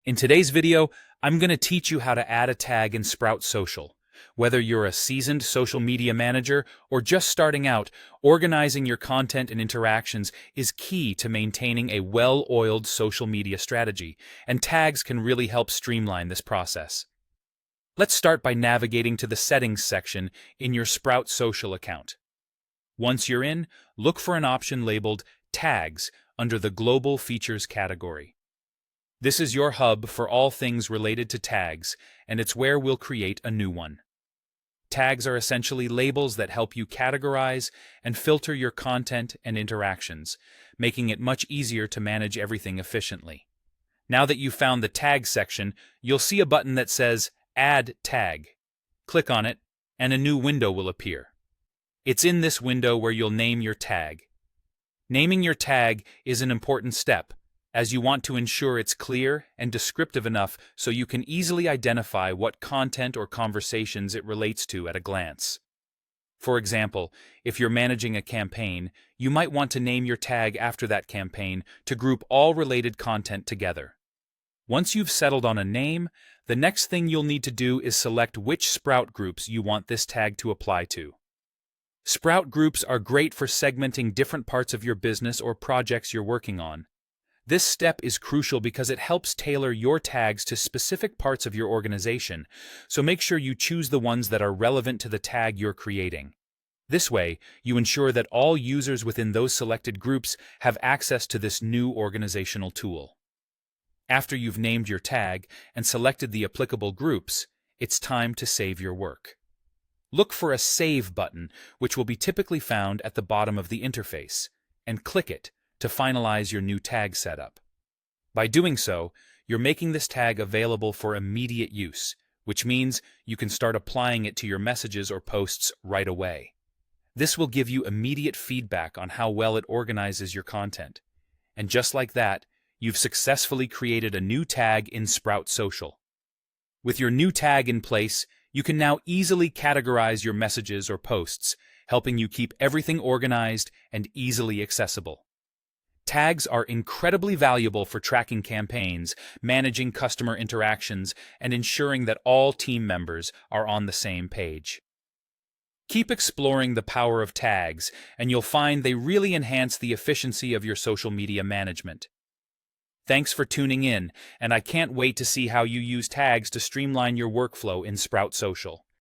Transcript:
In today's video, I'm going to teach you how to add a tag in Sprout Social. Whether you're a seasoned social media manager or just starting out, organizing your content and interactions is key to maintaining a well-oiled social media strategy, and tags can really help streamline this process. Let's start by navigating to the Settings section in your Sprout Social account. Once you're in, look for an option labeled Tags under the Global Features category. This is your hub for all things related to tags, and it's where we'll create a new one. Tags are essentially labels that help you categorize and filter your content and interactions, making it much easier to manage everything efficiently. Now that you've found the Tag section, you'll see a button that says Add Tag. Click on it, and a new window will appear. It's in this window where you'll name your tag. Naming your tag is an important step, as you want to ensure it's clear and descriptive enough so you can easily identify what content or conversations it relates to at a glance. For example, if you're managing a campaign, you might want to name your tag after that campaign to group all related content together. Once you've settled on a name, the next thing you'll need to do is select which Sprout groups you want this tag to apply to. Sprout groups are great for segmenting different parts of your business or projects you're working on. This step is crucial because it helps tailor your tags to specific parts of your organization, so make sure you choose the ones that are relevant to the tag you're creating. This way, you ensure that all users within those selected groups have access to this new organizational tool. After you've named your tag and selected the applicable groups, it's time to save your work. Look for a Save button, which will be typically found at the bottom of the interface, and click it to finalize your new tag setup. By doing so, you're making this tag available for immediate use, which means you can start applying it to your messages or posts right away. This will give you immediate feedback on how well it organizes your content. And just like that, you've successfully created a new tag in Sprout Social. With your new tag in place, you can now easily categorize your messages or posts, helping you keep everything organized and easily accessible. Tags are incredibly valuable for tracking campaigns, managing customer interactions, and ensuring that all team members are on the same page. Keep exploring the power of tags, and you'll find they really enhance the efficiency of your social media management. Thanks for tuning in, and I can't wait to see how you use tags to streamline your workflow in Sprout Social.